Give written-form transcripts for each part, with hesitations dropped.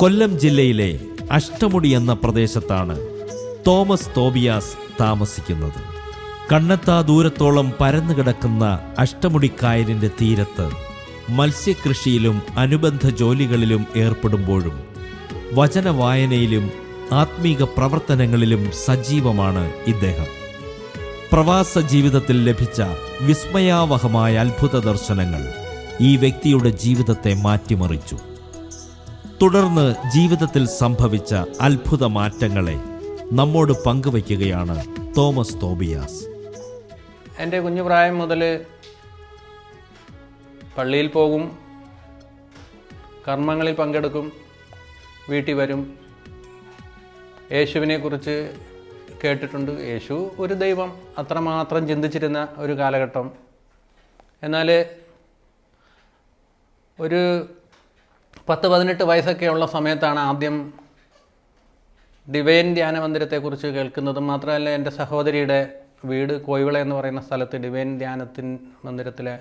കൊല്ലം ജില്ലയിലെ അഷ്ടമുടി എന്ന പ്രദേശത്താണ് തോമസ് തോബിയാസ് താമസിക്കുന്നത്. കണ്ണെത്താ ദൂരത്തോളം പരന്നുകിടക്കുന്ന അഷ്ടമുടിക്കായലിന്റെ തീരത്ത് മത്സ്യകൃഷിയിലും അനുബന്ധ ജോലികളിലും ഏർപ്പെടുമ്പോഴും വചനവായനയിലും ആത്മീക പ്രവർത്തനങ്ങളിലും സജീവമാണ് ഇദ്ദേഹം. പ്രവാസ ജീവിതത്തിൽ ലഭിച്ച വിസ്മയാവഹമായ അത്ഭുത ദർശനങ്ങൾ ഈ വ്യക്തിയുടെ ജീവിതത്തെ മാറ്റിമറിച്ചു. തുടർന്ന് ജീവിതത്തിൽ സംഭവിച്ച അത്ഭുത മാറ്റങ്ങളെ നമ്മോട് പങ്കുവയ്ക്കുകയാണ് തോമസ് തോബിയാസ്. എൻ്റെ കുഞ്ഞുപ്രായം മുതൽ പള്ളിയിൽ പോകും, കർമ്മങ്ങളിൽ പങ്കെടുക്കും, വീട്ടിൽ വരും. യേശുവിനെക്കുറിച്ച് കേട്ടിട്ടുണ്ട്. യേശു ഒരു ദൈവം, അത്രമാത്രം ചിന്തിച്ചിരുന്ന ഒരു കാലഘട്ടം. എന്നാൽ ഒരു 10-18 വയസ്സൊക്കെ ഉള്ള സമയത്താണ് ആദ്യം ഡിവൈൻ ധ്യാന മന്ദിരത്തെക്കുറിച്ച് കേൾക്കുന്നതും. മാത്രമല്ല, എൻ്റെ സഹോദരിയുടെ വീട് കോയിവിള എന്ന് പറയുന്ന സ്ഥലത്ത് ഡിവൈൻ മന്ദിരത്തിലെ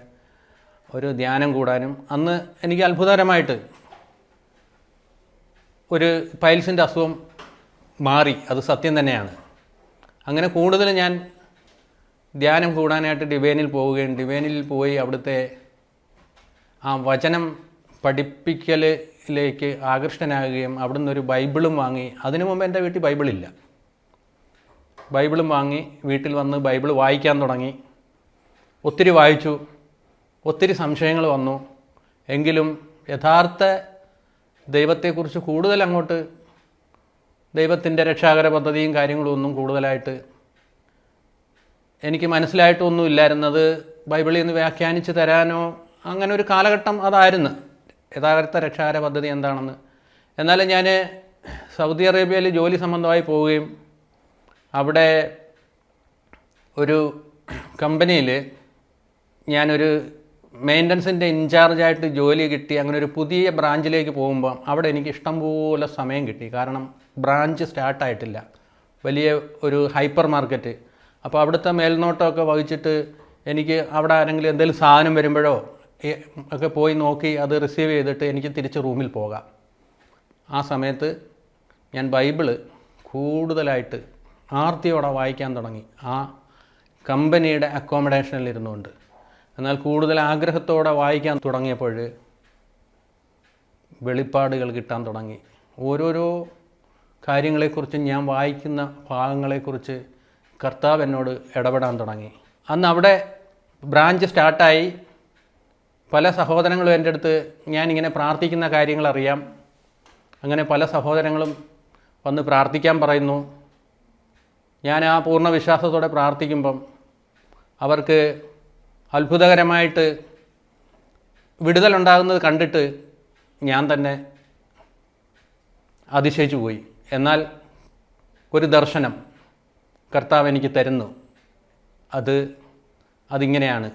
ഒരു ധ്യാനം കൂടാനും. അന്ന് എനിക്ക് അത്ഭുതകരമായിട്ട് ഒരു പൈൽസിൻ്റെ അസുഖം മാറി. അത് സത്യം തന്നെയാണ്. അങ്ങനെ കൂടുതൽ ഞാൻ ധ്യാനം കൂടാനായിട്ട് ഡിവൈനിൽ പോവുകയും ഡിവൈനിൽ പോയി അവിടുത്തെ ആ വചനം പഠിപ്പിക്കലിലേക്ക് ആകൃഷ്ടനാകുകയും അവിടുന്ന് ഒരു ബൈബിളും വാങ്ങി. അതിനു മുമ്പ് എൻ്റെ വീട്ടിൽ ബൈബിളില്ല. ബൈബിളും വാങ്ങി വീട്ടിൽ വന്ന് ബൈബിൾ വായിക്കാൻ തുടങ്ങി. ഒത്തിരി വായിച്ചു, ഒത്തിരി സംശയങ്ങൾ വന്നു. എങ്കിലും യഥാർത്ഥ ദൈവത്തെക്കുറിച്ച് കൂടുതൽ അങ്ങോട്ട് ദൈവത്തിൻ്റെ രക്ഷാകര പദ്ധതിയും കാര്യങ്ങളും ഒന്നും കൂടുതലായിട്ട് എനിക്ക് മനസ്സിലായിട്ടൊന്നും ഇല്ലായിരുന്നത്. ബൈബിളിൽ നിന്ന് വ്യാഖ്യാനിച്ച് തരാനോ അങ്ങനെ ഒരു കാലഘട്ടം അതായിരുന്നു, യഥാർത്ഥ രക്ഷാകര പദ്ധതി എന്താണെന്ന്. എന്നാലും ഞാൻ സൗദി അറേബ്യയിൽ ജോലി സംബന്ധമായി പോവുകയും അവിടെ ഒരു കമ്പനിയിൽ ഞാനൊരു മെയിൻ്റനൻസിൻ്റെ ഇൻചാർജായിട്ട് ജോലി കിട്ടി. അങ്ങനെ ഒരു പുതിയ ബ്രാഞ്ചിലേക്ക് പോകുമ്പോൾ അവിടെ എനിക്ക് ഇഷ്ടംപോലെ സമയം കിട്ടി. കാരണം ബ്രാഞ്ച് സ്റ്റാർട്ടായിട്ടില്ല, വലിയ ഒരു ഹൈപ്പർ മാർക്കറ്റ്. അപ്പോൾ അവിടുത്തെ മേൽനോട്ടമൊക്കെ വഹിച്ചിട്ട് എനിക്ക് അവിടെ ആരെങ്കിലും എന്തെങ്കിലും സാധനം വരുമ്പോഴോ ഒക്കെ പോയി നോക്കി അത് റിസീവ് ചെയ്തിട്ട് എനിക്ക് തിരിച്ച് റൂമിൽ പോകാം. ആ സമയത്ത് ഞാൻ ബൈബിള് കൂടുതലായിട്ട് ആർത്തിയോടെ വായിക്കാൻ തുടങ്ങി, ആ കമ്പനിയുടെ അക്കോമഡേഷനിൽ ഇരുന്നുകൊണ്ട്. എന്നാൽ കൂടുതൽ ആഗ്രഹത്തോടെ വായിക്കാൻ തുടങ്ങിയപ്പോൾ വെളിപ്പാടുകൾ കിട്ടാൻ തുടങ്ങി. ഓരോരോ കാര്യങ്ങളെക്കുറിച്ചും ഞാൻ വായിക്കുന്ന ഭാഗങ്ങളെക്കുറിച്ച് കർത്താവ് എന്നോട് ഇടപെടാൻ തുടങ്ങി. അന്ന് അവിടെ ബ്രാഞ്ച് സ്റ്റാർട്ടായി. പല സഹോദരങ്ങളും എൻ്റെ അടുത്ത് ഞാനിങ്ങനെ പ്രാർത്ഥിക്കുന്ന കാര്യങ്ങൾ അറിയാം. അങ്ങനെ പല സഹോദരങ്ങളും വന്ന് പ്രാർത്ഥിക്കാൻ പറയുന്നു. ഞാൻ ആ പൂർണ്ണ വിശ്വാസത്തോടെ പ്രാർത്ഥിക്കുമ്പം അവർക്ക് അത്ഭുതകരമായിട്ട് വിടുതലുണ്ടാകുന്നത് കണ്ടിട്ട് ഞാൻ തന്നെ അതിശയിച്ചു പോയി. എന്നാൽ ഒരു ദർശനം കർത്താവ് എനിക്ക് തരുന്നു. അതിങ്ങനെയാണ്.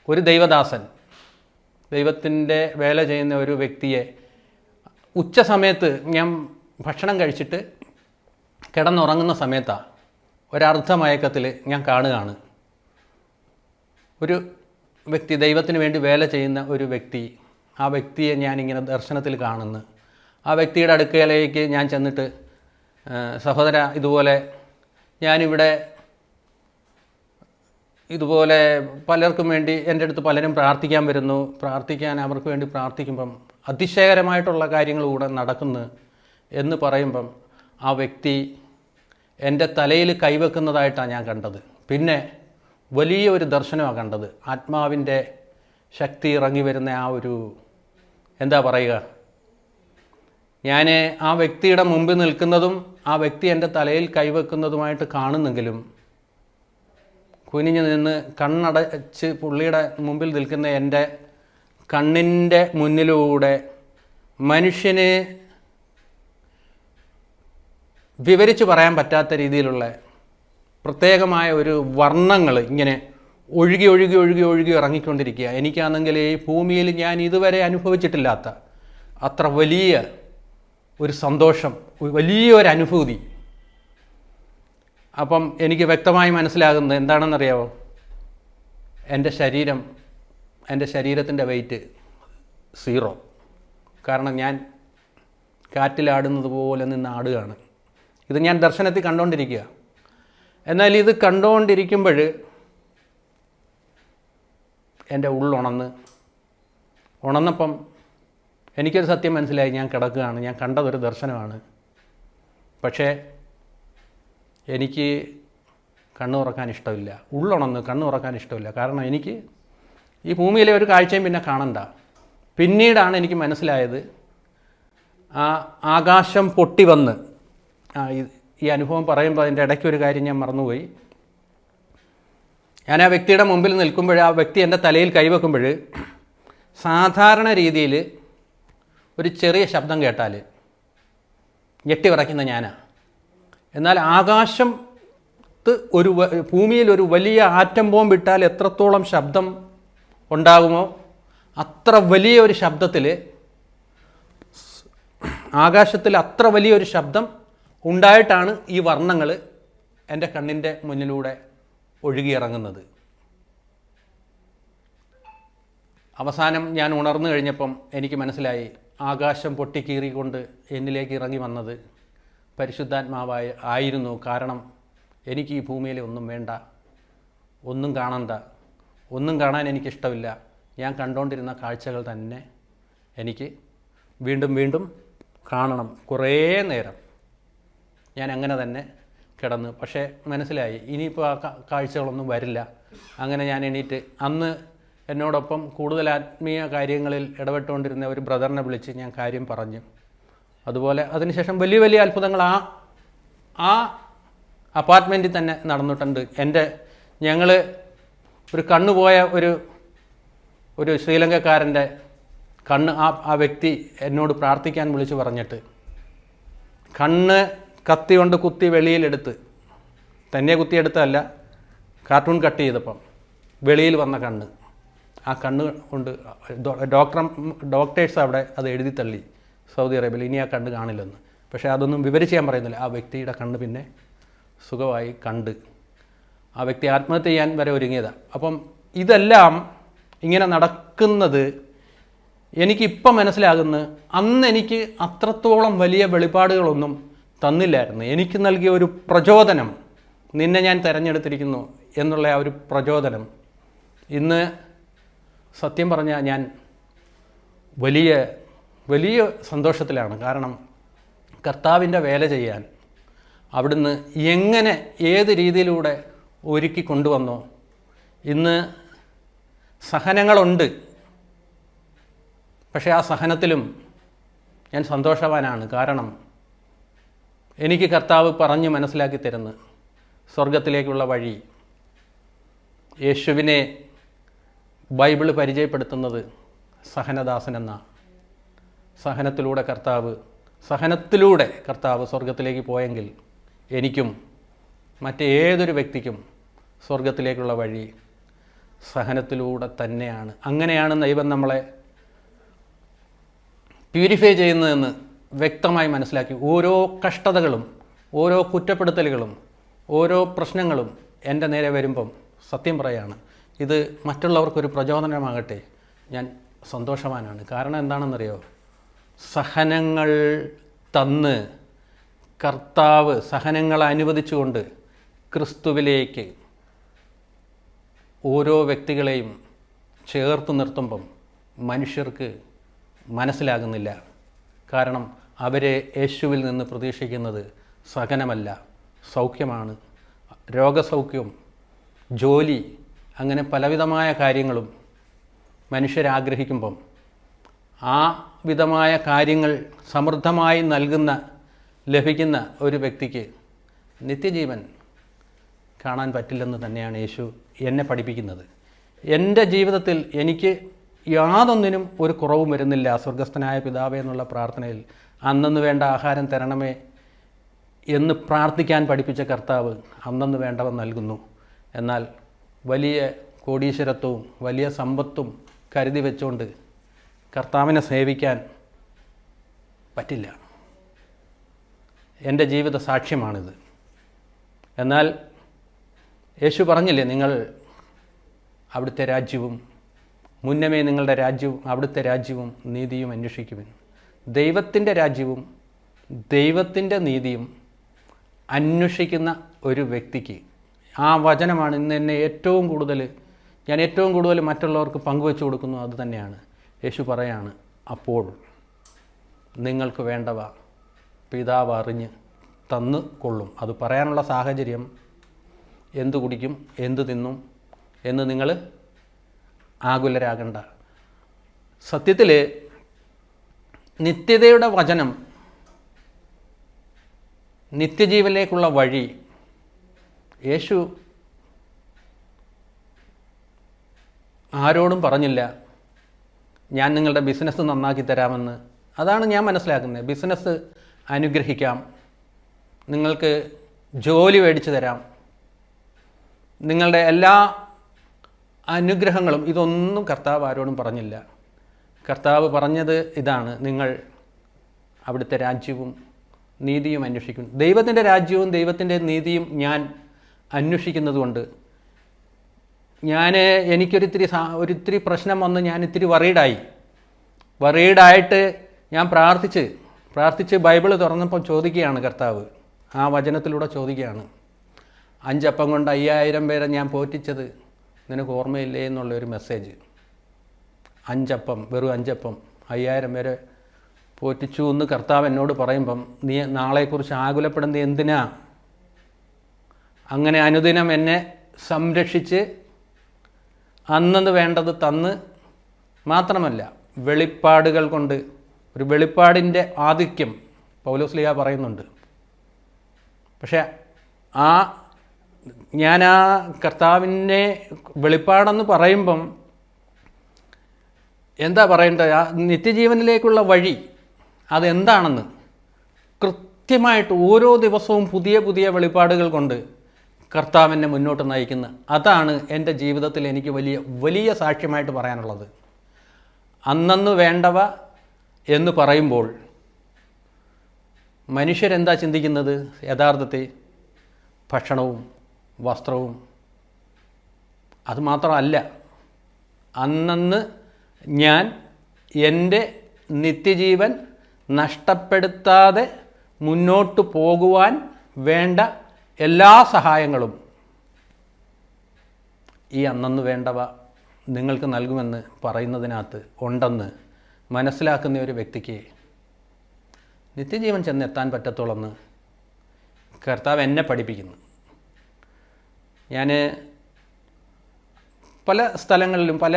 ഒരു ദൈവദാസൻ, ദൈവത്തിൻ്റെ വേല ചെയ്യുന്ന ഒരു വ്യക്തിയെ ഉച്ച സമയത്ത് ഞാൻ ഭക്ഷണം കഴിച്ചിട്ട് കിടന്നുറങ്ങുന്ന സമയത്താണ് ഒരർദ്ധമയക്കത്തിൽ ഞാൻ കാണുകയാണ്. ഒരു വ്യക്തി, ദൈവത്തിന് വേണ്ടി വേല ചെയ്യുന്ന ഒരു വ്യക്തി, ആ വ്യക്തിയെ ഞാനിങ്ങനെ ദർശനത്തിൽ കാണുന്നു. ആ വ്യക്തിയുടെ അടുക്കലേക്ക് ഞാൻ ചെന്നിട്ട്, സഹോദര, ഞാനിവിടെ ഇതുപോലെ പലർക്കും വേണ്ടി എൻ്റെ അടുത്ത് പലരും പ്രാർത്ഥിക്കാൻ വരുന്നു. അവർക്ക് വേണ്ടി പ്രാർത്ഥിക്കുമ്പം അതിശയകരമായിട്ടുള്ള കാര്യങ്ങൾ കൂടെ നടക്കുന്നു എന്ന് പറയുമ്പം ആ വ്യക്തി എൻ്റെ തലയിൽ കൈവെക്കുന്നതായിട്ടാണ് ഞാൻ കണ്ടത്. പിന്നെ വലിയ ഒരു ദർശനമാണ് കണ്ടത്. ആത്മാവിൻ്റെ ശക്തി ഇറങ്ങി വരുന്ന ആ ഒരു, എന്താ പറയുക, ഞാൻ ആ വ്യക്തിയുടെ മുമ്പിൽ നിൽക്കുന്നതും ആ വ്യക്തി എൻ്റെ തലയിൽ കൈവെക്കുന്നതുമായിട്ട് കാണുന്നെങ്കിലും കുനിഞ്ഞു നിന്ന് കണ്ണടച്ച് പുള്ളിയുടെ മുമ്പിൽ നിൽക്കുന്ന എൻ്റെ കണ്ണിൻ്റെ മുന്നിലൂടെ മനുഷ്യനെ വിവരിച്ച് പറയാൻ പറ്റാത്ത രീതിയിലുള്ള പ്രത്യേകമായ ഒരു വർണ്ണങ്ങൾ ഇങ്ങനെ ഒഴുകി ഒഴുകി ഒഴുകി ഒഴുകി ഇറങ്ങിക്കൊണ്ടിരിക്കുക. എനിക്കാണെങ്കിൽ ഈ ഭൂമിയിൽ ഞാൻ ഇതുവരെ അനുഭവിച്ചിട്ടില്ലാത്ത അത്ര വലിയ ഒരു സന്തോഷം, വലിയൊരു അനുഭൂതി. അപ്പം എനിക്ക് വ്യക്തമായി മനസ്സിലാകുന്നത് എന്താണെന്നറിയാമോ? എൻ്റെ ശരീരത്തിൻ്റെ വെയിറ്റ് 0. കാരണം ഞാൻ കാറ്റിലാടുന്നത് പോലെ നിന്ന് ആടുകയാണ്. ഇത് ഞാൻ ദർശനത്തിൽ കണ്ടുകൊണ്ടിരിക്കുക. എന്നാൽ ഇത് കണ്ടുകൊണ്ടിരിക്കുമ്പോൾ എൻ്റെ ഉണർന്നപ്പം എനിക്കൊരു സത്യം മനസ്സിലായി. ഞാൻ കിടക്കുകയാണ്, ഞാൻ കണ്ടതൊരു ദർശനമാണ്. പക്ഷേ എനിക്ക് കണ്ണു തുറക്കാൻ ഇഷ്ടമില്ല. കണ്ണു തുറക്കാൻ ഇഷ്ടമില്ല. കാരണം എനിക്ക് ഈ ഭൂമിയിലെ ഒരു കാഴ്ചയും പിന്നെ കാണണ്ട. പിന്നീടാണ് എനിക്ക് മനസ്സിലായത്, ആ ആകാശം പൊട്ടി വന്ന് ഈ അനുഭവം പറയുമ്പോൾ അതിൻ്റെ ഇടയ്ക്ക് ഒരു കാര്യം ഞാൻ മറന്നുപോയി. ഞാൻ ആ വ്യക്തിയുടെ മുമ്പിൽ നിൽക്കുമ്പോൾ ആ വ്യക്തി എൻ്റെ തലയിൽ കൈവെക്കുമ്പോൾ സാധാരണ രീതിയിൽ ഒരു ചെറിയ ശബ്ദം കേട്ടാൽ ഞെട്ടി വിറയ്ക്കുന്ന ഞാനാണ്. എന്നാൽ ഭൂമിയിൽ ഒരു വലിയ ആറ്റം ബോംബ് ഇട്ടാൽ എത്രത്തോളം ശബ്ദം ഉണ്ടാകുമോ അത്ര വലിയൊരു ശബ്ദത്തിൽ, ആകാശത്തിൽ അത്ര വലിയൊരു ശബ്ദം ഉണ്ടായിട്ടാണ് ഈ വർണ്ണങ്ങൾ എൻ്റെ കണ്ണിൻ്റെ മുന്നിലൂടെ ഒഴുകിയിറങ്ങുന്നത്. അവസാനം ഞാൻ ഉണർന്നു കഴിഞ്ഞപ്പം എനിക്ക് മനസ്സിലായി, ആകാശം പൊട്ടിക്കീറിക്കൊണ്ട് എന്നിലേക്ക് ഇറങ്ങി വന്നത് പരിശുദ്ധാത്മാവായിരുന്നു. കാരണം എനിക്ക് ഈ ഭൂമിയിൽ ഒന്നും വേണ്ട, ഒന്നും കാണണ്ട, ഒന്നും കാണാൻ എനിക്കിഷ്ടമില്ല. ഞാൻ കണ്ടുകൊണ്ടിരുന്ന കാഴ്ചകൾ തന്നെ എനിക്ക് വീണ്ടും വീണ്ടും കാണണം. കുറേ നേരം ഞാൻ അങ്ങനെ തന്നെ കിടന്നു. പക്ഷേ മനസ്സിലായി, ഇനിയിപ്പോൾ ആ കാഴ്ചകളൊന്നും വരില്ല. അങ്ങനെ ഞാൻ എണീറ്റ് അന്ന് എന്നോടൊപ്പം കൂടുതൽ ആത്മീയ കാര്യങ്ങളിൽ ഇടപെട്ടുകൊണ്ടിരുന്ന ഒരു ബ്രദറിനെ വിളിച്ച് ഞാൻ കാര്യം പറഞ്ഞു. അതുപോലെ അതിനുശേഷം വലിയ വലിയ അത്ഭുതങ്ങൾ ആ അപ്പാർട്ട്മെൻറ്റിൽ തന്നെ നടന്നിട്ടുണ്ട്. ഞങ്ങൾ ഒരു കണ്ണുപോയ ഒരു ശ്രീലങ്കക്കാരൻ്റെ കണ്ണ് ആ വ്യക്തി എന്നോട് പ്രാർത്ഥിക്കാൻ വിളിച്ച് പറഞ്ഞിട്ട് കണ്ണ് കത്തി കൊണ്ട് കുത്തി വെളിയിലെടുത്ത്, തന്നെ കുത്തിയെടുത്തതല്ല, കാർട്ടൂൺ കട്ട് ചെയ്തപ്പം വെളിയിൽ വന്ന കണ്ണ്, ആ കണ്ണ് കൊണ്ട് ഡോക്ടേഴ്സ് അവിടെ അത് എഴുതി തള്ളി സൗദി അറേബ്യയിൽ, ഇനി ആ കണ്ണ് കാണില്ലെന്ന്. പക്ഷേ അതൊന്നും വിവരിച്ച് ഞാൻ പറയുന്നില്ല. ആ വ്യക്തിയുടെ കണ്ണ് പിന്നെ സുഖമായി കണ്ട് ആ വ്യക്തി ആത്മഹത്യ ചെയ്യാൻ വരെ ഒരുങ്ങിയതാണ്. അപ്പം ഇതെല്ലാം ഇങ്ങനെ നടക്കുന്നത് എനിക്കിപ്പം മനസ്സിലാകുന്നു, അന്ന് എനിക്ക് അത്രത്തോളം വലിയ വെളിപാടുകളൊന്നും തന്നില്ലായിരുന്നു. എനിക്ക് നൽകിയ ഒരു പ്രചോദനം, നിന്നെ ഞാൻ തിരഞ്ഞെടുത്തിരിക്കുന്നു എന്നുള്ള ആ ഒരു പ്രചോദനം ഇന്ന് സത്യം പറഞ്ഞാൽ ഞാൻ വലിയ വലിയ സന്തോഷത്തിലാണ്. കാരണം കർത്താവിൻ്റെ വേല ചെയ്യാൻ അവിടുന്ന് എങ്ങനെ ഏത് രീതിയിലൂടെ ഒരുക്കി കൊണ്ടുവന്നോ. ഇന്ന് സഹനങ്ങളുണ്ട്, പക്ഷേ ആ സഹനത്തിലും ഞാൻ സന്തോഷവാനാണ്. കാരണം എനിക്ക് കർത്താവ് പറഞ്ഞ് മനസ്സിലാക്കി തരുന്നു സ്വർഗത്തിലേക്കുള്ള വഴി. യേശുവിനെ ബൈബിള് പരിചയപ്പെടുത്തുന്നത് സഹനദാസനെന്ന സഹനത്തിലൂടെ കർത്താവ് സ്വർഗത്തിലേക്ക് പോയെങ്കിൽ എനിക്കും മറ്റേതൊരു വ്യക്തിക്കും സ്വർഗത്തിലേക്കുള്ള വഴി സഹനത്തിലൂടെ തന്നെയാണ്. അങ്ങനെയാണ് ദൈവം നമ്മളെ പ്യൂരിഫൈ ചെയ്യുന്നതെന്ന് വ്യക്തമായി മനസ്സിലാക്കി. ഓരോ കഷ്ടതകളും, ഓരോ കുറ്റപ്പെടുത്തലുകളും, ഓരോ പ്രശ്നങ്ങളും എൻ്റെ നേരെ വരുമ്പം സത്യം പറയാണ്, ഇത് മറ്റുള്ളവർക്കൊരു പ്രചോദനമാകട്ടെ, ഞാൻ സന്തോഷവാനാണ്. കാരണം എന്താണെന്നറിയോ, സഹനങ്ങൾ തന്ന് കർത്താവ് സഹനങ്ങൾ അനുവദിച്ചുകൊണ്ട് ക്രിസ്തുവിലേക്ക് ഓരോ വ്യക്തികളെയും ചേർത്ത് നിർത്തുമ്പം മനുഷ്യർക്ക് മനസ്സിലാകുന്നില്ല. കാരണം അവരെ യേശുവിൽ നിന്ന് പ്രതീക്ഷിക്കുന്നത് സഹനമല്ല, സൗഖ്യമാണ്. രോഗസൗഖ്യവും ജോലി, അങ്ങനെ പലവിധമായ കാര്യങ്ങളും മനുഷ്യരാഗ്രഹിക്കുമ്പം ആ വിധമായ കാര്യങ്ങൾ സമൃദ്ധമായി ലഭിക്കുന്ന ഒരു വ്യക്തിക്ക് നിത്യജീവൻ കാണാൻ പറ്റില്ലെന്ന് തന്നെയാണ് യേശു എന്നെ പഠിപ്പിക്കുന്നത്. എൻ്റെ ജീവിതത്തിൽ എനിക്ക് യാതൊന്നിനും ഒരു കുറവും വരുന്നില്ല. സ്വർഗസ്ഥനായ പിതാവേ എന്നുള്ള പ്രാർത്ഥനയിൽ അന്നന്ന് വേണ്ട ആഹാരം തരണമേ എന്ന് പ്രാർത്ഥിക്കാൻ പഠിപ്പിച്ച കർത്താവ് അന്നന്ന് വേണ്ടവ നൽകുന്നു. എന്നാൽ വലിയ കോടീശ്വരത്വവും വലിയ സമ്പത്തും കരുതി വെച്ചുകൊണ്ട് കർത്താവിനെ സേവിക്കാൻ പറ്റില്ല. എൻ്റെ ജീവിത സാക്ഷ്യമാണിത്. എന്നാൽ യേശു പറഞ്ഞില്ലേ, നിങ്ങൾ അവിടുത്തെ രാജ്യവും മുന്നമേ നിങ്ങളുടെ രാജ്യവും അവിടുത്തെ രാജ്യവും നീതിയും അന്വേഷിക്കുവിൻ. ദൈവത്തിൻ്റെ രാജ്യവും ദൈവത്തിൻ്റെ നീതിയും അന്വേഷിക്കുന്ന ഒരു വ്യക്തിക്ക് ആ വചനമാണ് ഇന്ന് എന്നെ ഞാൻ ഏറ്റവും കൂടുതൽ മറ്റുള്ളവർക്ക് പങ്കുവെച്ചു കൊടുക്കുന്നു. അത് തന്നെയാണ് യേശു പറയാണ്, അപ്പോൾ നിങ്ങൾക്ക് വേണ്ടവ പിതാവ് അറിഞ്ഞ് തന്നു കൊള്ളും. അത് പറയാനുള്ള സാഹചര്യം എന്തു കുടിക്കും, എന്തു തിന്നും എന്ന് നിങ്ങൾ ആകുലരാകണ്ട. സത്യത്തിൽ നിത്യതയുടെ വചനം, നിത്യജീവനിലേക്കുള്ള വഴി യേശു ആരോടും പറഞ്ഞില്ല ഞാൻ നിങ്ങളുടെ ബിസിനസ് നന്നാക്കി തരാമെന്ന്. അതാണ് ഞാൻ മനസ്സിലാക്കുന്നത്. ബിസിനസ് അനുഗ്രഹിക്കാം, നിങ്ങൾക്ക് ജോലി മേടിച്ചു തരാം, നിങ്ങളുടെ എല്ലാ അനുഗ്രഹങ്ങളും, ഇതൊന്നും കർത്താവ് ആരോടും പറഞ്ഞില്ല. കർത്താവ് പറഞ്ഞത് ഇതാണ്, നിങ്ങൾ അവിടുത്തെ രാജ്യവും നീതിയും അന്വേഷിക്കും. ദൈവത്തിൻ്റെ രാജ്യവും ദൈവത്തിൻ്റെ നീതിയും ഞാൻ അന്വേഷിക്കുന്നതുകൊണ്ട് എനിക്കൊരിത്തിരി പ്രശ്നം വന്ന് ഞാൻ ഇത്തിരി വറീഡായിട്ട് ഞാൻ പ്രാർത്ഥിച്ച് ബൈബിൾ തുറന്നപ്പോൾ ചോദിക്കുകയാണ് കർത്താവ്, ആ വചനത്തിലൂടെ ചോദിക്കുകയാണ്, 5 അപ്പം കൊണ്ട് 5000 പേരെ ഞാൻ പോറ്റിച്ചത് നിനക്ക് ഓർമ്മയില്ലേ എന്നുള്ളൊരു മെസ്സേജ്. 5 അപ്പം, വെറും 5 അപ്പം 5000 പേരെ പോറ്റിച്ചു എന്ന് കർത്താവ് എന്നോട് പറയുമ്പം നീ നാളെക്കുറിച്ച് ആകുലപ്പെടുന്നത് എന്തിനാ? അങ്ങനെ അനുദിനം എന്നെ സംരക്ഷിച്ച് അന്നത് വേണ്ടത് തന്ന് മാത്രമല്ല, വെളിപ്പാടുകൾ കൊണ്ട്, ഒരു വെളിപ്പാടിൻ്റെ ആധിക്യം പൗലോസ്ലീഹ പറയുന്നുണ്ട്. പക്ഷേ ഞാൻ ആ കർത്താവിനെ വെളിപ്പാടെന്ന് പറയുമ്പം എന്താ പറയേണ്ടത്, ആ നിത്യജീവനിലേക്കുള്ള വഴി അതെന്താണെന്ന് കൃത്യമായിട്ട് ഓരോ ദിവസവും പുതിയ പുതിയ വെളിപ്പാടുകൾ കൊണ്ട് കർത്താവിനെ മുന്നോട്ട് നയിക്കുന്ന, അതാണ് എൻ്റെ ജീവിതത്തിൽ എനിക്ക് വലിയ സാക്ഷ്യമായിട്ട് പറയാനുള്ളത്. അന്നന്ന് വേണ്ടവ എന്ന് പറയുമ്പോൾ മനുഷ്യരെന്താ ചിന്തിക്കുന്നത്? യഥാർത്ഥത്തിൽ ഭക്ഷണവും വസ്ത്രവും. അതുമാത്രമല്ല, അന്നന്ന് ഞാൻ എൻ്റെ നിത്യജീവൻ നഷ്ടപ്പെടുത്താതെ മുന്നോട്ട് പോകുവാൻ വേണ്ട എല്ലാ സഹായങ്ങളും ഈ അന്നന്ന് വേണ്ടവ നിങ്ങൾക്ക് നൽകുമെന്ന് പറയുന്നതിനകത്ത് ഉണ്ടെന്ന് മനസ്സിലാക്കുന്ന ഒരു വ്യക്തിക്ക് നിത്യജീവൻ ചെന്നെത്താൻ പറ്റത്തുള്ളെന്ന് കർത്താവ് എന്നെ പഠിപ്പിക്കുന്നു. ഞാൻ പല സ്ഥലങ്ങളിലും പല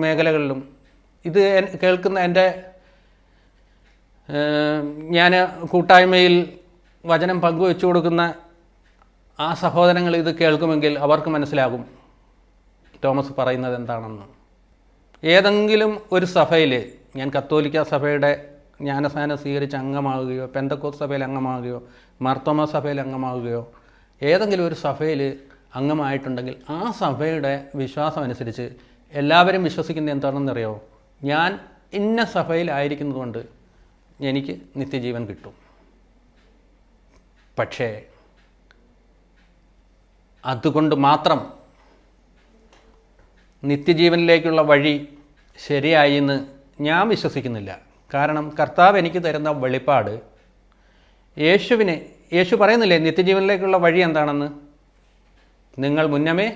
മേഖലകളിലും ഇത് കേൾക്കുന്ന ഞാൻ കൂട്ടായ്മയിൽ വചനം പങ്കുവെച്ചു കൊടുക്കുന്ന ആ സഹോദരങ്ങൾ ഇത് കേൾക്കുമെങ്കിൽ അവർക്ക് മനസ്സിലാകും തോമസ് പറയുന്നത് എന്താണെന്ന്. ഏതെങ്കിലും ഒരു സഭയിൽ, ഞാൻ കത്തോലിക്ക സഭയുടെ ജ്ഞാനസ്നാനം സ്വീകരിച്ച് അംഗമാകുകയോ, പെന്തക്കോസ്ത് സഭയിൽ അംഗമാകുകയോ, മാർത്തോമാ സഭയിൽ അംഗമാകുകയോ, ഏതെങ്കിലും ഒരു സഭയിൽ അംഗമായിട്ടുണ്ടെങ്കിൽ ആ സഭയുടെ വിശ്വാസം അനുസരിച്ച് എല്ലാവരും വിശ്വസിക്കുന്നത് എന്താണെന്നറിയോ? ഞാൻ ഇന്ന സഭയിലായിരിക്കുന്നതുകൊണ്ട് എനിക്ക് നിത്യജീവൻ കിട്ടും. പക്ഷേ അതുകൊണ്ട് മാത്രം നിത്യജീവനിലേക്കുള്ള വഴി ശരിയായി എന്ന് ഞാൻ വിശ്വസിക്കുന്നില്ല. കാരണം കർത്താവ് എനിക്ക് തരുന്ന വെളിപ്പാട്, യേശു പറയുന്നില്ലേ നിത്യജീവനിലേക്കുള്ള വഴി എന്താണെന്ന്? നിങ്ങൾ മുന്നമേ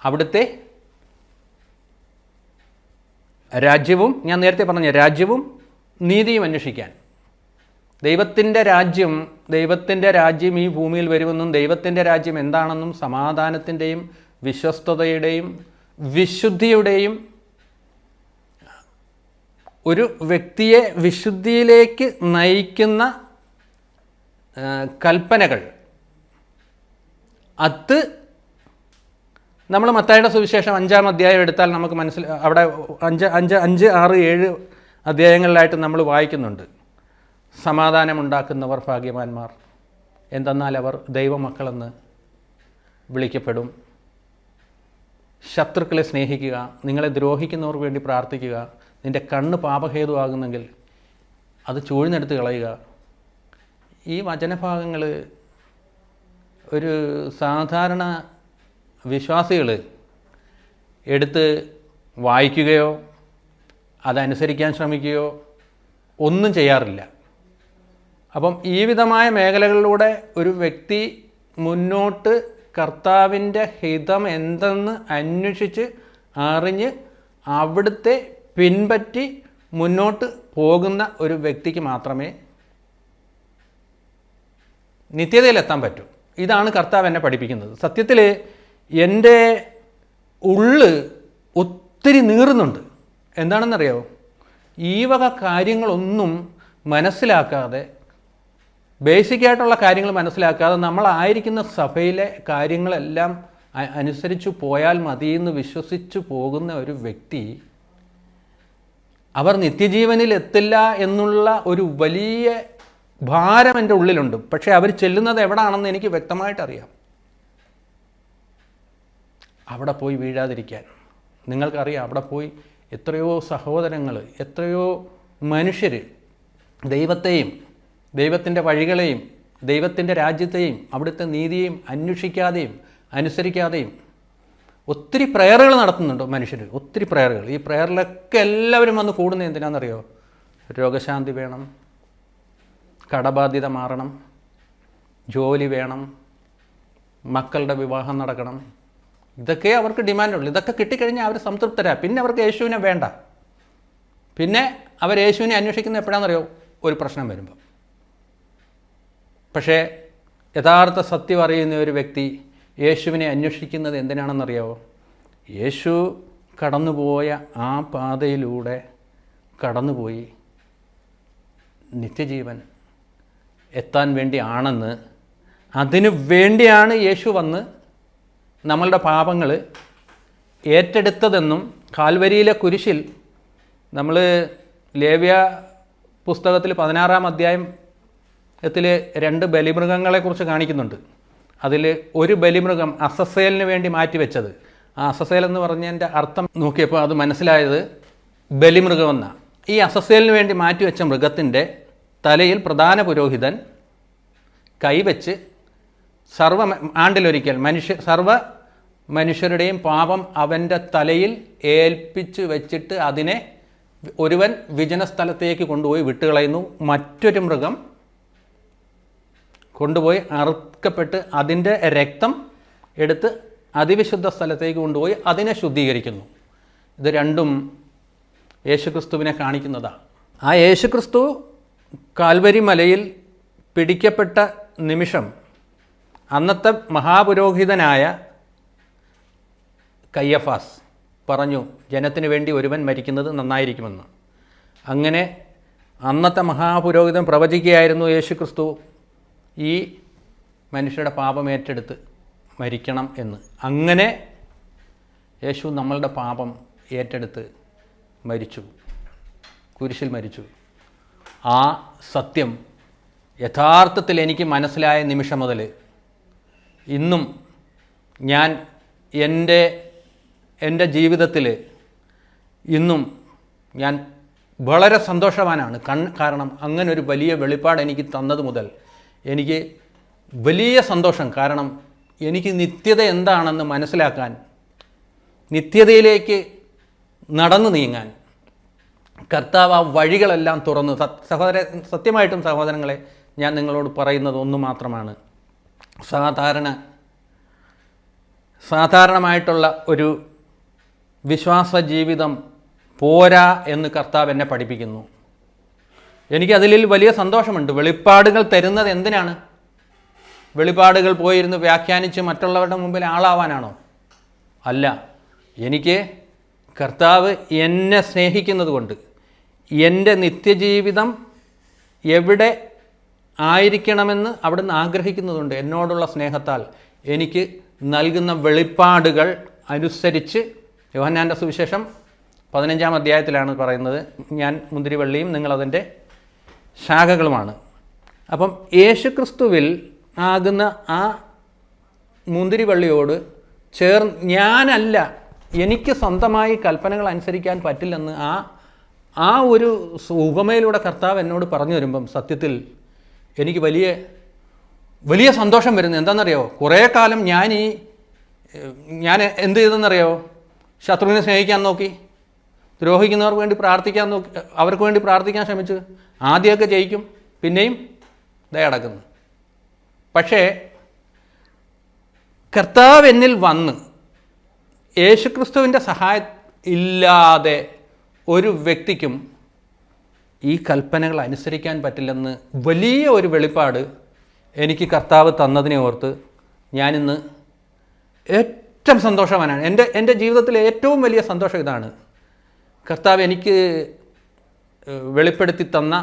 അവിടുത്തെ രാജ്യവും, ഞാൻ നേരത്തെ പറഞ്ഞ രാജ്യവും നീതിയും അന്വേഷിക്കാൻ. ദൈവത്തിൻ്റെ രാജ്യം ഈ ഭൂമിയിൽ വരുമെന്നും ദൈവത്തിൻ്റെ രാജ്യം എന്താണെന്നും സമാധാനത്തിൻ്റെയും വിശ്വസ്തതയുടെയും വിശുദ്ധിയുടെയും, ഒരു വ്യക്തിയെ വിശുദ്ധിയിലേക്ക് നയിക്കുന്ന കൽപ്പനകൾ, അത് നമ്മൾ മത്തായിയുടെ സുവിശേഷം 5-ാം അധ്യായം എടുത്താൽ നമുക്ക് അവിടെ 5, 6, 7 അധ്യായങ്ങളിലായിട്ട് നമ്മൾ വായിക്കുന്നുണ്ട്. സമാധാനമുണ്ടാക്കുന്നവർ ഭാഗ്യവാന്മാർ, എന്തെന്നാൽ അവർ ദൈവമക്കളെന്ന് വിളിക്കപ്പെടും. ശത്രുക്കളെ സ്നേഹിക്കുക, നിങ്ങളെ ദ്രോഹിക്കുന്നവർക്ക് വേണ്ടി പ്രാർത്ഥിക്കുക, നിൻ്റെ കണ്ണ് പാപഹേതുവാകുന്നെങ്കിൽ അത് ചൂഴ്ന്നെടുത്ത് കളയുക. ഈ വചനഭാഗങ്ങൾ ഒരു സാധാരണ വിശ്വാസികൾ എടുത്ത് വായിക്കുകയോ അതനുസരിക്കാൻ ശ്രമിക്കുകയോ ഒന്നും ചെയ്യാറില്ല. അപ്പം ഈ വിധമായ മേഖലകളിലൂടെ ഒരു വ്യക്തി മുന്നോട്ട് കർത്താവിൻ്റെ ഹിതം എന്തെന്ന് അന്വേഷിച്ച് അറിഞ്ഞ് അവിടുത്തെ പിൻപറ്റി മുന്നോട്ട് പോകുന്ന ഒരു വ്യക്തിക്ക് മാത്രമേ നിത്യതയിലെത്താൻ പറ്റൂ. ഇതാണ് കർത്താവ് എന്നെ പഠിപ്പിക്കുന്നത്. സത്യത്തിൽ എൻ്റെ ഉള്ള് ഒത്തിരി നീറുന്നുണ്ട്. എന്താണെന്നറിയാമോ? ഈ വക കാര്യങ്ങളൊന്നും മനസ്സിലാക്കാതെ, ബേസിക്കായിട്ടുള്ള കാര്യങ്ങൾ മനസ്സിലാക്കാതെ നമ്മളായിരിക്കുന്ന സഭയിലെ കാര്യങ്ങളെല്ലാം അനുസരിച്ച് പോയാൽ മതിയെന്ന് വിശ്വസിച്ച് പോകുന്ന ഒരു വ്യക്തി അവർ നിത്യജീവനിൽ എത്തില്ല എന്നുള്ള ഒരു വലിയ ഭാരം എൻ്റെ ഉള്ളിലുണ്ട്. പക്ഷേ അവർ ചെല്ലുന്നത് എവിടാണെന്ന് എനിക്ക് വ്യക്തമായിട്ടറിയാം. അവിടെ പോയി വീഴാതിരിക്കാൻ. നിങ്ങൾക്കറിയാം, അവിടെ പോയി എത്രയോ സഹോദരങ്ങൾ, എത്രയോ മനുഷ്യർ ദൈവത്തെയും ദൈവത്തിൻ്റെ വഴികളെയും ദൈവത്തിൻ്റെ രാജ്യത്തെയും അവിടുത്തെ നീതിയെയും അന്വേഷിക്കാതെയും അനുസരിക്കാതെയും ഒത്തിരി പ്രയറുകൾ നടത്തുന്നുണ്ട് മനുഷ്യർ, ഒത്തിരി പ്രയറുകൾ. ഈ പ്രയറിലൊക്കെ എല്ലാവരും വന്ന് കൂടുന്നത് എന്തിനാണെന്നറിയോ? രോഗശാന്തി വേണം, കടബാധ്യത മാറണം, ജോലി വേണം, മക്കളുടെ വിവാഹം നടക്കണം. ഇതൊക്കെ അവർക്ക് ഡിമാൻഡുള്ളൂ. ഇതൊക്കെ കിട്ടിക്കഴിഞ്ഞാൽ അവർ സംതൃപ്തരാണ്. പിന്നെ അവർക്ക് യേശുവിനെ വേണ്ട. പിന്നെ അവർ യേശുവിനെ അന്വേഷിക്കുന്നത് എപ്പോഴാണെന്നറിയോ? ഒരു പ്രശ്നം വരുമ്പോൾ. പക്ഷേ യഥാർത്ഥ സത്യം അറിയുന്ന ഒരു വ്യക്തി യേശുവിനെ അന്വേഷിക്കുന്നത് എന്തിനാണെന്നറിയാമോ? യേശു കടന്നുപോയ ആ പാതയിലൂടെ കടന്നുപോയി നിത്യജീവൻ എത്താൻ വേണ്ടിയാണെന്ന്, അതിനു വേണ്ടിയാണ് യേശു വന്ന് നമ്മളുടെ പാപങ്ങൾ ഏറ്റെടുത്തതെന്നും കാൽവരിയിലെ കുരിശിൽ നമ്മൾ ലേവ്യ പുസ്തകത്തിൽ 16-ാം അധ്യായത്തിൽ 2 ബലിമൃഗങ്ങളെക്കുറിച്ച് കാണിക്കുന്നുണ്ട്. അതിൽ ഒരു ബലിമൃഗം അസസ്സേലിന് വേണ്ടി മാറ്റിവെച്ചത്. ആ അസസ്സേൽ എന്ന് പറഞ്ഞതിൻ്റെ അർത്ഥം നോക്കിയപ്പോൾ അത് മനസ്സിലായത് ബലിമൃഗമെന്നാണ്. ഈ അസസ്സേലിന് വേണ്ടി മാറ്റിവെച്ച മൃഗത്തിൻ്റെ തലയിൽ പ്രധാന പുരോഹിതൻ കൈവച്ച് ആണ്ടിലൊരിക്കൽ സർവ മനുഷ്യരുടെയും പാപം അവൻ്റെ തലയിൽ ഏൽപ്പിച്ച് വെച്ചിട്ട് അതിനെ ഒരുവൻ വിജനസ്ഥലത്തേക്ക് കൊണ്ടുപോയി വിട്ടുകളയുന്നു. മറ്റൊരു മൃഗം കൊണ്ടുപോയി അറുക്കപ്പെട്ട് അതിൻ്റെ രക്തം എടുത്ത് അതിവിശുദ്ധ സ്ഥലത്തേക്ക് കൊണ്ടുപോയി അതിനെ ശുദ്ധീകരിക്കുന്നു. ഇത് രണ്ടും യേശുക്രിസ്തുവിനെ കാണിക്കുന്നതാണ്. ആ യേശുക്രിസ്തു കാൽവരി മലയിൽ പിടിക്കപ്പെട്ട നിമിഷം അന്നത്തെ മഹാപുരോഹിതനായ കയ്യഫാസ് പറഞ്ഞു, ജനത്തിന് വേണ്ടി ഒരുവൻ മരിക്കുന്നത് നന്നായിരിക്കുമെന്ന്. അങ്ങനെ അന്നത്തെ മഹാപുരോഹിതൻ പ്രവചിക്കുകയായിരുന്നു, യേശുക്രിസ്തു ഈ മനുഷ്യരുടെ പാപം ഏറ്റെടുത്ത് മരിക്കണം എന്ന്. അങ്ങനെ യേശു നമ്മളുടെ പാപം ഏറ്റെടുത്ത് മരിച്ചു, കുരിശിൽ മരിച്ചു. ആ സത്യം യഥാർത്ഥത്തിൽ എനിക്ക് മനസ്സിലായ നിമിഷം മുതൽ ഇന്നും ഞാൻ എൻ്റെ ജീവിതത്തിൽ ഇന്നും ഞാൻ വളരെ സന്തോഷവാനാണ്. കാരണം അങ്ങനെ ഒരു വലിയ വെളിപ്പാട് എനിക്ക് തന്നത് മുതൽ എനിക്ക് വലിയ സന്തോഷം. കാരണം എനിക്ക് നിത്യത എന്താണെന്ന് മനസ്സിലാക്കാൻ, നിത്യതയിലേക്ക് നടന്നു നീങ്ങാൻ കർത്താവ് ആ വഴികളെല്ലാം തുറന്നു. സത്യമായിട്ടും സഹോദരങ്ങളെ, ഞാൻ നിങ്ങളോട് പറയുന്നത് ഒന്ന് മാത്രമാണ്. സാധാരണമായിട്ടുള്ള ഒരു വിശ്വാസ ജീവിതം പോരാ എന്ന് കർത്താവ് എന്നെ പഠിപ്പിക്കുന്നു. എനിക്കതിൽ വലിയ സന്തോഷമുണ്ട്. വെളിപ്പാടുകൾ തരുന്നത് എന്തിനാണ്? വെളിപ്പാടുകൾ പോയിരുന്ന് വ്യാഖ്യാനിച്ച് മറ്റുള്ളവരുടെ മുമ്പിൽ ആളാവാനാണോ? അല്ല. എനിക്ക് കർത്താവ് എന്നെ സ്നേഹിക്കുന്നത് കൊണ്ട്, എൻ്റെ നിത്യജീവിതം എവിടെ ആയിരിക്കണമെന്ന് അവിടുന്ന് ആഗ്രഹിക്കുന്നതുകൊണ്ട്, എന്നോടുള്ള സ്നേഹത്താൽ എനിക്ക് നൽകുന്ന വെളിപ്പാടുകൾ അനുസരിച്ച്, യോഹന്നാൻ്റെ സുവിശേഷം 15-ാം അധ്യായത്തിലാണ് പറയുന്നത്, ഞാൻ മുന്തിരിവള്ളിയും നിങ്ങളതിൻ്റെ ശാഖകളുമാണ്. അപ്പം യേശുക്രിസ്തുവിൽ ആകുന്ന ആ മുന്തിരിവള്ളിയോട് ഞാനല്ല, എനിക്ക് സ്വന്തമായി കൽപ്പനകൾ അനുസരിക്കാൻ പറ്റില്ലെന്ന് ആ ഒരു ഉപമയിലൂടെ കർത്താവ് എന്നോട് പറഞ്ഞു വരുമ്പം സത്യത്തിൽ എനിക്ക് വലിയ സന്തോഷം വരുന്നു. എന്താണെന്നറിയോ? കുറേ കാലം ഞാൻ എന്ത് ചെയ്തെന്നറിയോ? ശത്രുവിനെ സ്നേഹിക്കാൻ നോക്കി, ദ്രോഹിക്കുന്നവർക്ക് വേണ്ടി പ്രാർത്ഥിക്കാൻ നോക്കി, അവർക്ക് വേണ്ടി പ്രാർത്ഥിക്കാൻ ശ്രമിച്ചു. ആദ്യമൊക്കെ ജയിക്കും, പിന്നെയും ദേ കിടക്കുന്നു. പക്ഷേ കർത്താവ് എന്നിൽ വന്ന് യേശുക്രിസ്തുവിൻ്റെ സഹായം ഇല്ലാതെ ഒരു വ്യക്തിക്കും ഈ കൽപ്പനകൾ അനുസരിക്കാൻ പറ്റില്ലെന്ന് വലിയ ഒരു വെളിപ്പാട് എനിക്ക് കർത്താവ് തന്നതിനെ ഓർത്ത് ഞാനിന്ന് ഏറ്റവും സന്തോഷവാനാണ്. എൻ്റെ ജീവിതത്തിലെ ഏറ്റവും വലിയ സന്തോഷം ഇതാണ്. കർത്താവ് എനിക്ക് വെളിപ്പെടുത്തി തന്ന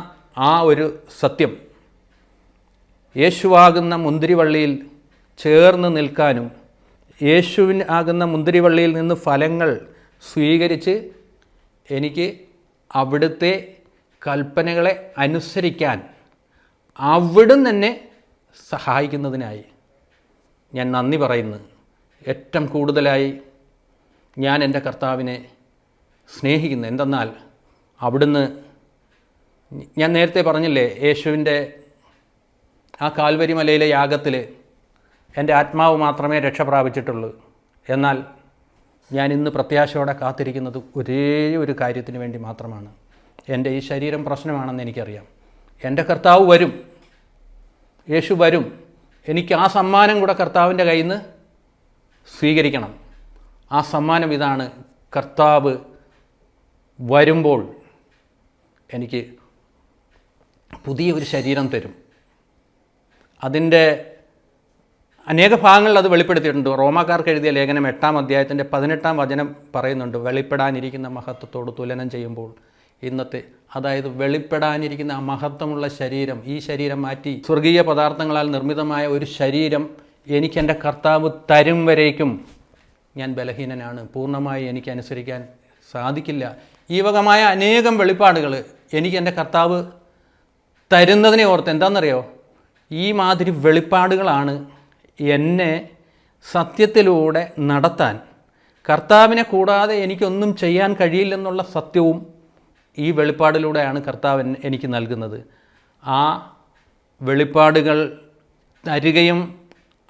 ആ ഒരു സത്യം, യേശുവാകുന്ന മുന്തിരിവള്ളിയിൽ ചേർന്ന് നിൽക്കാനും യേശുവിന് ആകുന്ന മുന്തിരിവള്ളിയിൽ നിന്ന് ഫലങ്ങൾ സ്വീകരിച്ച് എനിക്ക് അവിടുത്തെ കൽപ്പനകളെ അനുസരിക്കാൻ അവിടുന്ന് തന്നെ സഹായിക്കുന്നതിനായി ഞാൻ നന്ദി പറയുന്നു. ഏറ്റവും കൂടുതലായി ഞാൻ എൻ്റെ കർത്താവിനെ സ്നേഹിക്കുന്നു. എന്തെന്നാൽ അവിടുന്ന്, ഞാൻ നേരത്തെ പറഞ്ഞില്ലേ, യേശുവിൻ്റെ ആ കാൽവരി മലയിലെ യാഗത്തിൽ എൻ്റെ ആത്മാവ് മാത്രമേ രക്ഷ പ്രാപിച്ചിട്ടുള്ളൂ. എന്നാൽ ഞാൻ ഇന്ന് പ്രത്യാശയോടെ കാത്തിരിക്കുന്നത് ഒരേ ഒരു കാര്യത്തിന് വേണ്ടി മാത്രമാണ്. എൻ്റെ ഈ ശരീരം പ്രശ്നമാണെന്ന് എനിക്കറിയാം. എൻ്റെ കർത്താവ് വരും, യേശു വരും. എനിക്ക് ആ സമ്മാനം കൂടെ കർത്താവിൻ്റെ കയ്യിൽ നിന്ന് സ്വീകരിക്കണം. ആ സമ്മാനം ഇതാണ്: കർത്താവ് വരുമ്പോൾ എനിക്ക് പുതിയ ഒരു ശരീരം തരും. അതിൻ്റെ അനേക ഭാഗങ്ങളിൽ അത് വെളിപ്പെടുത്തിയിട്ടുണ്ട്. റോമാക്കാർക്ക് എഴുതിയ ലേഖനം 8-ാം അധ്യായത്തിൻ്റെ 18-ാം വചനം പറയുന്നുണ്ട്, വെളിപ്പെടാനിരിക്കുന്ന മഹത്വത്തോട് തുലനം ചെയ്യുമ്പോൾ ഇന്നത്തെ, അതായത് വെളിപ്പെടാനിരിക്കുന്ന ആ മഹത്വമുള്ള ശരീരം, ഈ ശരീരം മാറ്റി സ്വർഗീയ പദാർത്ഥങ്ങളാൽ നിർമ്മിതമായ ഒരു ശരീരം എനിക്ക് എൻ്റെ കർത്താവ് തരും വരേക്കും ഞാൻ ബലഹീനനാണ്. പൂർണ്ണമായി എനിക്ക് അനുസരിക്കാൻ സാധിക്കില്ല. ഈ വകമായ അനേകം വെളിപ്പാടുകൾ എനിക്ക് എൻ്റെ കർത്താവ് തരുന്നതിനെ ഓർത്ത്, എന്താണെന്നറിയോ, ഈ മാതിരി വെളിപ്പാടുകളാണ് എന്നെ സത്യത്തിലൂടെ നടത്താൻ, കർത്താവിനെ കൂടാതെ എനിക്കൊന്നും ചെയ്യാൻ കഴിയില്ലെന്നുള്ള സത്യവും ഈ വെളിപ്പാടിലൂടെയാണ് കർത്താവ് എനിക്ക് നൽകുന്നത്. ആ വെളിപ്പാടുകൾ തരികയും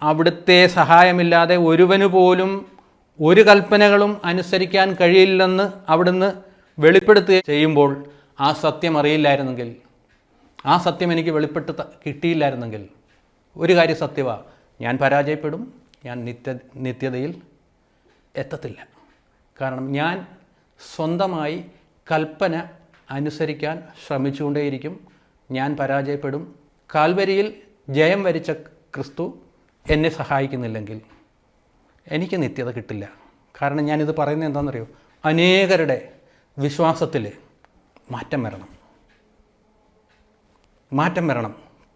അവിടുത്തെ സഹായമില്ലാതെ ഒരുവന് പോലും ഒരു കൽപ്പനകളും അനുസരിക്കാൻ കഴിയില്ലെന്ന് അവിടുന്ന് വെളിപ്പെടുത്തുകയും ചെയ്യുമ്പോൾ ആ സത്യം അറിയില്ലായിരുന്നെങ്കിൽ, ആ സത്യം എനിക്ക് വെളിപ്പെട്ട് കിട്ടിയില്ലായിരുന്നെങ്കിൽ, ഒരു കാര്യം സത്യമാണ്, ഞാൻ പരാജയപ്പെടും, ഞാൻ നിത്യതയിൽ എത്തത്തില്ല. കാരണം ഞാൻ സ്വന്തമായി കൽപ്പന അനുസരിക്കാൻ ശ്രമിച്ചുകൊണ്ടേയിരിക്കും. ഞാൻ പരാജയപ്പെടും. കാൽവരിയിൽ ജയം വരിച്ച ക്രിസ്തു എന്നെ സഹായിക്കുന്നില്ലെങ്കിൽ എനിക്ക് നിത്യത കിട്ടില്ല. കാരണം ഞാനിത് പറയുന്നത് എന്താണെന്നറിയോ, അനേകരുടെ വിശ്വാസത്തിൽ മാറ്റം വരണം.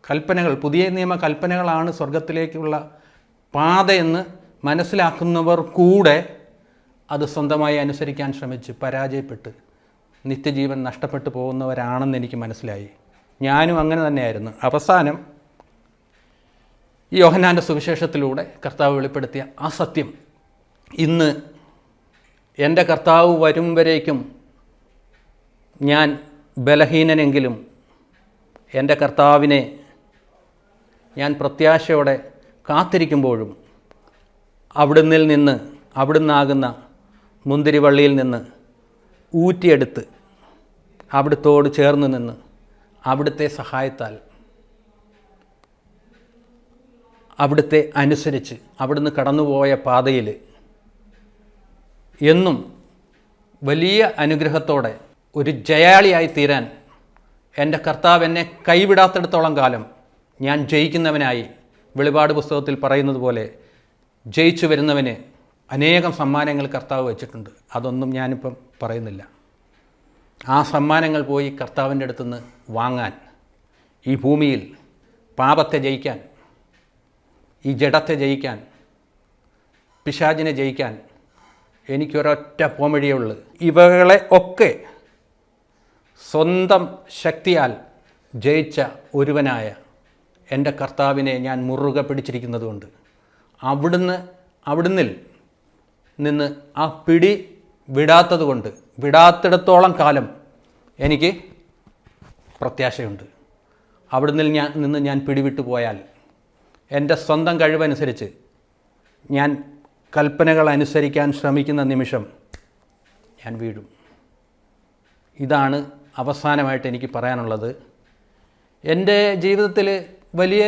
കൽപ്പനകൾ, പുതിയ നിയമ കൽപ്പനകളാണ് സ്വർഗത്തിലേക്കുള്ള പാതയെന്ന് മനസ്സിലാക്കുന്നവർ കൂടെ അത് സ്വന്തമായി അനുസരിക്കാൻ ശ്രമിച്ച് പരാജയപ്പെട്ട് നിത്യജീവൻ നഷ്ടപ്പെട്ടു പോകുന്നവരാണെന്ന് എനിക്ക് മനസ്സിലായി. ഞാനും അങ്ങനെ തന്നെയായിരുന്നു. അവസാനം ഈ യോഹന്നാൻ്റെ സുവിശേഷത്തിലൂടെ കർത്താവ് വെളിപ്പെടുത്തിയ ആ സത്യം ഇന്ന് എൻ്റെ കർത്താവ് വരും വരേക്കും ഞാൻ ബലഹീനനെങ്കിലും എൻ്റെ കർത്താവിനെ ഞാൻ പ്രത്യാശയോടെ കാത്തിരിക്കുമ്പോഴും അവിടുന്നാകുന്ന മുന്തിരിവള്ളിയിൽ നിന്ന് ഊറ്റിയെടുത്ത് അവിടുത്തോട് ചേർന്ന് നിന്ന് അവിടുത്തെ സഹായത്താൽ, അവിടുത്തെ അനുസരിച്ച്, അവിടുന്ന് കടന്നുപോയ പാതയിൽ എന്നും വലിയ അനുഗ്രഹത്തോടെ ഒരു ജയാളിയായി തീരാൻ എൻ്റെ കർത്താവ് എന്നെ കൈവിടാത്തിടത്തോളം കാലം ഞാൻ ജയിക്കുന്നവനായി, വെളിപാട് പുസ്തകത്തിൽ പറയുന്നത് പോലെ ജയിച്ചു വരുന്നവന് അനേകം സമ്മാനങ്ങൾ കർത്താവ് വെച്ചിട്ടുണ്ട്. അതൊന്നും ഞാനിപ്പം പറയുന്നില്ല. ആ സമ്മാനങ്ങൾ പോയി കർത്താവിൻ്റെ അടുത്തുനിന്ന് വാങ്ങാൻ, ഈ ഭൂമിയിൽ പാപത്തെ ജയിക്കാൻ, ഈ ജഡത്തെ ജയിക്കാൻ, പിശാചിനെ ജയിക്കാൻ എനിക്കൊരൊറ്റ പോംവഴിയേ ഉള്ളൂ. ഇവകളെ ഒക്കെ സ്വന്തം ശക്തിയാൽ ജയിച്ച ഒരുവനായ എൻ്റെ കർത്താവിനെ ഞാൻ മുറുകെ പിടിച്ചിരിക്കുന്നതുകൊണ്ട് അവിടുന്നിൽ നിന്ന് ആ പിടി വിടാത്തിടത്തോളം കാലം എനിക്ക് പ്രത്യാശയുണ്ട്. അവിടുന്ന് ഞാൻ പിടിവിട്ടു പോയാൽ എൻ്റെ സ്വന്തം കഴിവനുസരിച്ച് ഞാൻ കൽപ്പനകൾ അനുസരിക്കാൻ ശ്രമിക്കുന്ന നിമിഷം ഞാൻ വീഴും. ഇതാണ് അവസാനമായിട്ട് എനിക്ക് പറയാനുള്ളത്. എൻ്റെ ജീവിതത്തിൽ വലിയ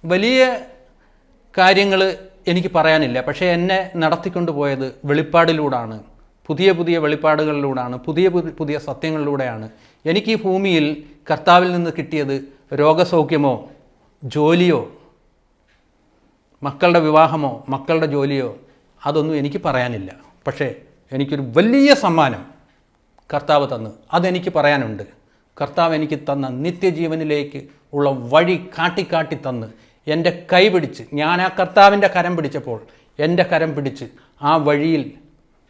വലിയ കാര്യങ്ങൾ എനിക്ക് പറയാനില്ല. പക്ഷേ എന്നെ നടത്തിക്കൊണ്ട് പോയത് വെളിപ്പാടിലൂടെയാണ്, പുതിയ പുതിയ വെളിപ്പാടുകളിലൂടെയാണ്, പുതിയ പുതിയ സത്യങ്ങളിലൂടെയാണ്. എനിക്ക് ഈ ഭൂമിയിൽ കർത്താവിൽ നിന്ന് കിട്ടിയത് രോഗസൗഖ്യമോ ജോലിയോ മക്കളുടെ വിവാഹമോ മക്കളുടെ ജോലിയോ അതൊന്നും എനിക്ക് പറയാനില്ല. പക്ഷേ എനിക്കൊരു വലിയ സമ്മാനം കർത്താവ് തന്നു, അതെനിക്ക് പറയാനുണ്ട്. കർത്താവ് എനിക്ക് തന്ന നിത്യജീവനിലേക്ക് ഉള്ള വഴി കാട്ടി തന്ന് എൻ്റെ കൈ പിടിച്ച്, ഞാൻ ആ കർത്താവിൻ്റെ കരം പിടിച്ചപ്പോൾ എൻ്റെ കരം പിടിച്ച് ആ വഴിയിൽ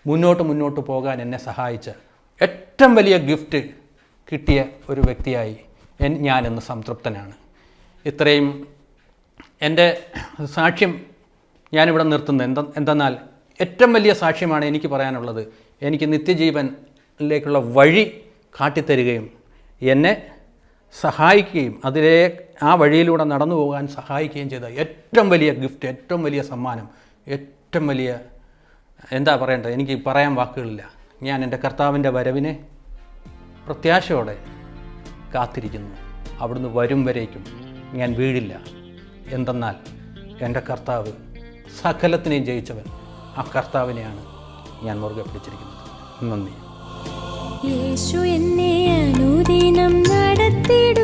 മുന്നോട്ട് പോകാൻ എന്നെ സഹായിച്ച ഏറ്റവും വലിയ ഗിഫ്റ്റ് കിട്ടിയ ഒരു വ്യക്തിയായി ഞാനിന്ന് സംതൃപ്തനാണ്. ഇത്രയും എൻ്റെ സാക്ഷ്യം ഞാനിവിടെ നിർത്തുന്നത് എന്തെന്നാൽ ഏറ്റവും വലിയ സാക്ഷ്യമാണ് എനിക്ക് പറയാനുള്ളത്. എനിക്ക് നിത്യജീവനിലേക്കുള്ള വഴി കാട്ടിത്തരികയും എന്നെ സഹായിക്കുകയും ആ വഴിയിലൂടെ നടന്നു പോകാൻ സഹായിക്കുകയും ചെയ്ത ഏറ്റവും വലിയ ഗിഫ്റ്റ്, ഏറ്റവും വലിയ സമ്മാനം, ഏറ്റവും വലിയ എന്താ പറയേണ്ടത്, എനിക്ക് പറയാൻ വാക്കുകളില്ല. ഞാൻ എൻ്റെ കർത്താവിൻ്റെ വരവിനെ പ്രത്യാശയോടെ കാത്തിരിക്കുന്നു. അവിടുന്ന് വരും വരേക്കും ഞാൻ വീഴില്ല. എന്തെന്നാൽ എൻ്റെ കർത്താവ് സകലത്തിനെയും ജയിച്ചവൻ. ആ കർത്താവിനെയാണ് ഞാൻ മുറുകെ പിടിച്ചിരിക്കുന്നത്. നന്ദി. യേശു എന്നെ അനുദിനം നടത്തിടും.